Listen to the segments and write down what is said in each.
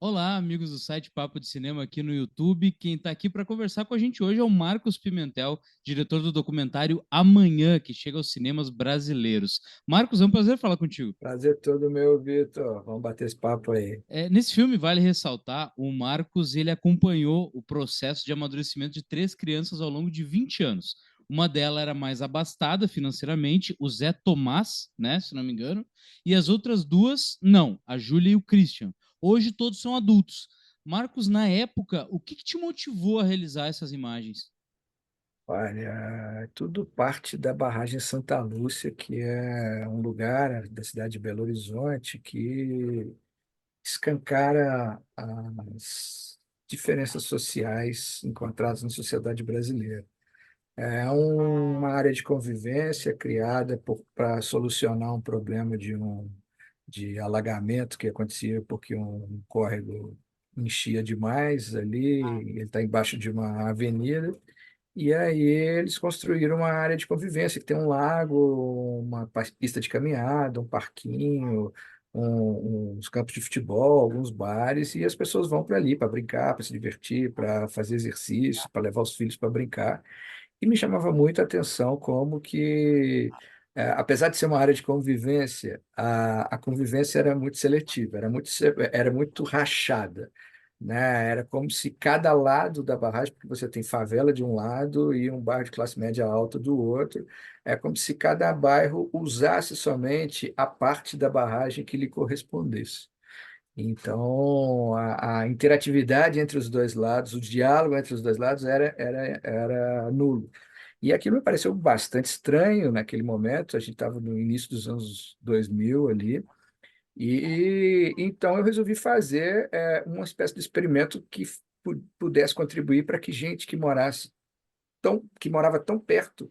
Olá, amigos do site Papo de Cinema aqui no YouTube. Quem está aqui para conversar com a gente hoje é o Marcos Pimentel, diretor do documentário Amanhã, que chega aos cinemas brasileiros. Marcos, é um prazer falar contigo. Prazer todo meu, Vitor. Vamos bater esse papo aí. Nesse filme, vale ressaltar, o Marcos ele acompanhou o processo de amadurecimento de três crianças ao longo de 20 anos. Uma delas era mais abastada financeiramente, o Zé Tomás, né, se não me engano, e as outras duas, não, a Júlia e o Christian. Hoje todos são adultos. Marcos, na época, o que te motivou a realizar essas imagens? Olha, tudo parte da barragem Santa Lúcia, que é um lugar da cidade de Belo Horizonte que escancara as diferenças sociais encontradas na sociedade brasileira. É uma área de convivência criada para solucionar um problema de alagamento que acontecia porque um córrego enchia demais ali, ele está embaixo de uma avenida, e aí eles construíram uma área de convivência, que tem um lago, uma pista de caminhada, um parquinho, uns campos de futebol, alguns bares, e as pessoas vão para ali para brincar, para se divertir, para fazer exercício, para levar os filhos para brincar. E me chamava muito a atenção como que, apesar de ser uma área de convivência, a convivência era muito seletiva, era muito rachada, né? Era como se cada lado da barragem, porque você tem favela de um lado e um bairro de classe média alta do outro, é como se cada bairro usasse somente a parte da barragem que lhe correspondesse. Então, a interatividade entre os dois lados, o diálogo entre os dois lados era nulo. E aquilo me pareceu bastante estranho naquele momento, a gente estava no início dos anos 2000 ali, e então eu resolvi fazer uma espécie de experimento que pudesse contribuir para que gente que morava tão perto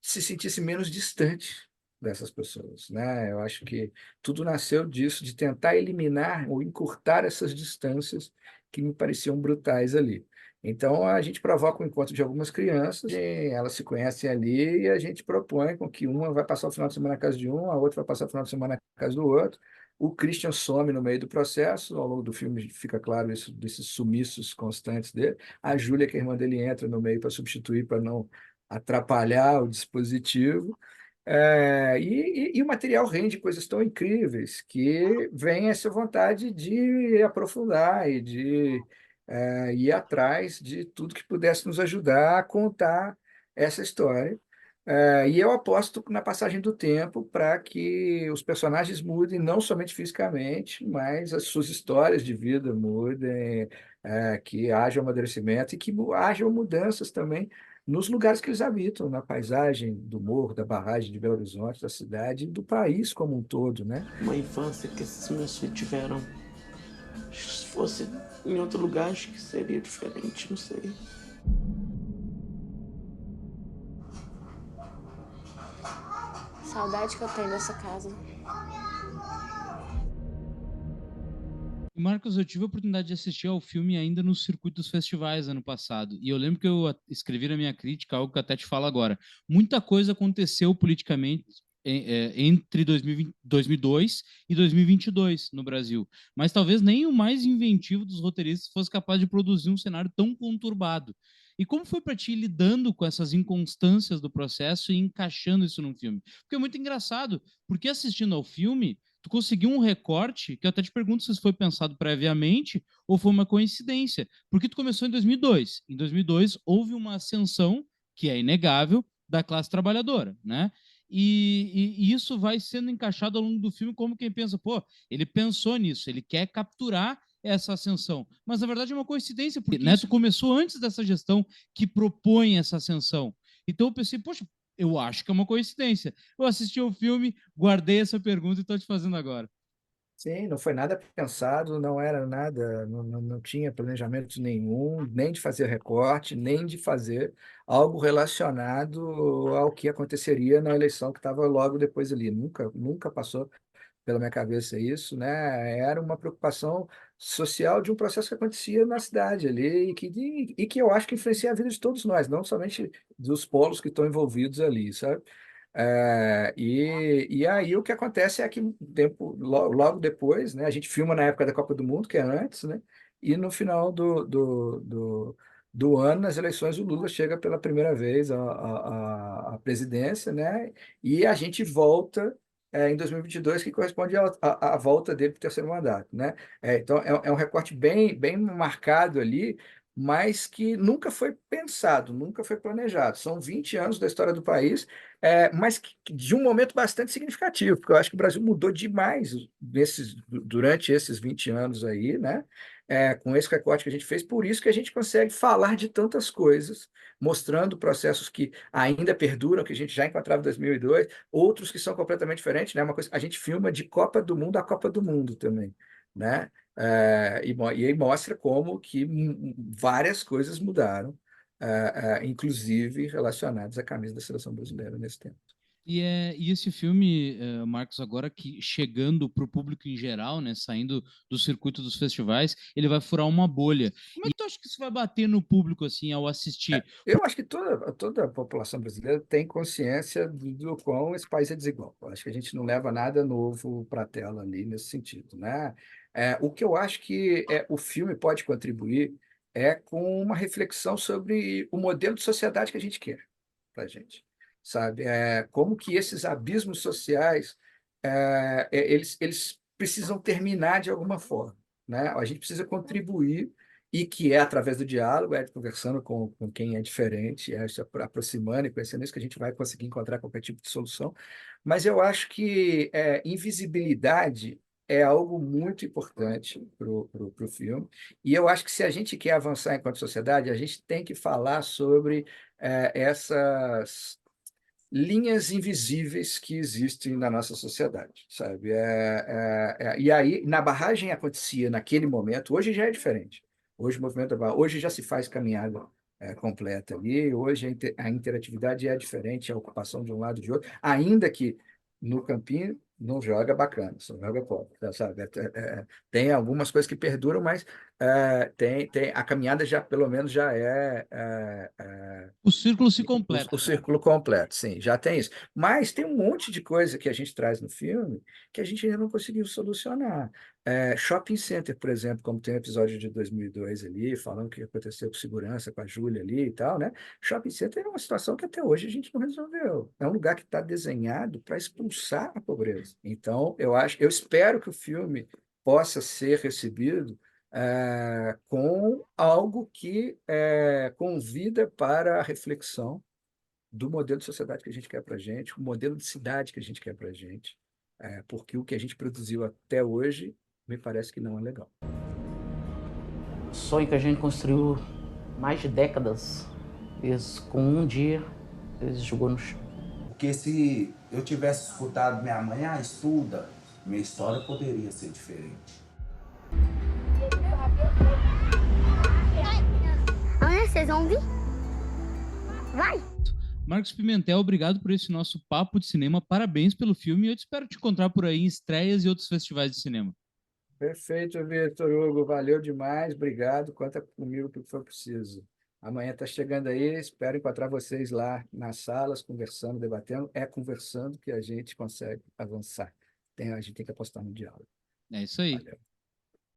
se sentisse menos distante dessas pessoas, né? Eu acho que tudo nasceu disso, de tentar eliminar ou encurtar essas distâncias que me pareciam brutais ali. Então, a gente provoca o encontro de algumas crianças, e elas se conhecem ali, e a gente propõe com que uma vai passar o final de semana na casa de um, a outra vai passar o final de semana na casa do outro. O Christian some no meio do processo, ao longo do filme fica claro isso, desses sumiços constantes dele. A Júlia, que é a irmã dele, entra no meio para substituir, para não atrapalhar o dispositivo. E o material rende coisas tão incríveis que vem essa vontade de aprofundar e de ir atrás de tudo que pudesse nos ajudar a contar essa história. E eu aposto na passagem do tempo para que os personagens mudem, não somente fisicamente, mas as suas histórias de vida mudem, que haja amadurecimento e que hajam mudanças também nos lugares que eles habitam, na paisagem do morro, da barragem de Belo Horizonte, da cidade e do país como um todo, né? Uma infância que esses meus filhos tiveram. Se fosse em outro lugar, acho que seria diferente, não sei. Saudade que eu tenho dessa casa. E, Marcos, eu tive a oportunidade de assistir ao filme ainda no circuito dos festivais ano passado. E eu lembro que eu escrevi na minha crítica algo que eu até te falo agora. Muita coisa aconteceu politicamente entre 2020, 2002 e 2022 no Brasil. Mas talvez nem o mais inventivo dos roteiristas fosse capaz de produzir um cenário tão conturbado. E como foi para ti lidando com essas inconstâncias do processo e encaixando isso num filme? Porque é muito engraçado, porque assistindo ao filme, tu conseguiu um recorte que eu até te pergunto se foi pensado previamente ou foi uma coincidência. Porque tu começou em 2002. Em 2002 houve uma ascensão, que é inegável, da classe trabalhadora, né? E isso vai sendo encaixado ao longo do filme como quem pensa, pô, ele pensou nisso, ele quer capturar essa ascensão. Mas na verdade é uma coincidência, porque né, tu começou antes dessa gestão que propõe essa ascensão. Então eu pensei, poxa, eu acho que é uma coincidência. Eu assisti o filme, guardei essa pergunta e estou te fazendo agora. Sim, não foi nada pensado, não era nada, não tinha planejamento nenhum, nem de fazer recorte, nem de fazer algo relacionado ao que aconteceria na eleição que estava logo depois ali. Nunca passou pela minha cabeça isso, né? Era uma preocupação social de um processo que acontecia na cidade ali e que eu acho que influencia a vida de todos nós, não somente dos polos que estão envolvidos ali, sabe? E aí o que acontece é que logo depois, né, a gente filma na época da Copa do Mundo, que é antes, né, e no final do ano, nas eleições, o Lula chega pela primeira vez à presidência, né, e a gente volta em 2022, que corresponde à volta dele para o terceiro mandato, né? Então, é um recorte bem marcado ali, mas que nunca foi pensado, nunca foi planejado. São 20 anos da história do país, mas de um momento bastante significativo, porque eu acho que o Brasil mudou demais durante esses 20 anos aí, né? Com esse recorte que a gente fez, por isso que a gente consegue falar de tantas coisas, mostrando processos que ainda perduram, que a gente já encontrava em 2002, outros que são completamente diferentes, né? Uma coisa, a gente filma de Copa do Mundo a Copa do Mundo também, né? E aí mostra como que várias coisas mudaram, inclusive relacionadas à camisa da seleção brasileira nesse tempo. E esse filme, Marcos, agora que chegando para o público em geral, né, saindo do circuito dos festivais, ele vai furar uma bolha. Como é que tu acha que isso vai bater no público assim ao assistir? Eu acho que toda a população brasileira tem consciência do quão esse país é desigual. Eu acho que a gente não leva nada novo para a tela ali nesse sentido, né? O que eu acho que o filme pode contribuir é com uma reflexão sobre o modelo de sociedade que a gente quer para a gente, sabe? Como que esses abismos sociais eles precisam terminar de alguma forma, né? A gente precisa contribuir e que é através do diálogo, conversando com quem é diferente, se aproximando e conhecendo isso que a gente vai conseguir encontrar qualquer tipo de solução. Mas eu acho que invisibilidade é algo muito importante para o filme, e eu acho que se a gente quer avançar enquanto sociedade, a gente tem que falar sobre essas linhas invisíveis que existem na nossa sociedade, sabe? E aí, na barragem acontecia naquele momento, hoje já é diferente. Hoje o movimento da barragem, hoje já se faz caminhada completa ali, hoje a interatividade é diferente, a ocupação de um lado e de outro, ainda que no campinho não joga bacana, só joga pobre, sabe? Tem algumas coisas que perduram, mas a caminhada já, pelo menos, já O círculo se completa. o círculo completo, sim, já tem isso. Mas tem um monte de coisa que a gente traz no filme que a gente ainda não conseguiu solucionar. Shopping Center, por exemplo, como tem um episódio de 2002 ali, falando o que aconteceu com segurança, com a Júlia ali e tal, né? Shopping Center é uma situação que até hoje a gente não resolveu. É um lugar que está desenhado para expulsar a pobreza. Então, eu espero que o filme possa ser recebido com algo que convida para a reflexão do modelo de sociedade que a gente quer para a gente, o modelo de cidade que a gente quer para a gente, porque o que a gente produziu até hoje me parece que não é legal. Sonho que a gente construiu mais de décadas, com um dia, eles jogou no chão. Porque se eu tivesse escutado minha mãe, estuda, minha história poderia ser diferente. Amanhã vocês vão vir? Vai! Marcos Pimentel, obrigado por esse nosso papo de cinema. Parabéns pelo filme e eu espero te encontrar por aí em estreias e outros festivais de cinema. Perfeito, Vitor Hugo. Valeu demais. Obrigado. Conta comigo para o que for preciso. Amanhã está chegando aí. Espero encontrar vocês lá nas salas, conversando, debatendo. É conversando que a gente consegue avançar. A gente tem que apostar no diálogo. É isso aí. Valeu.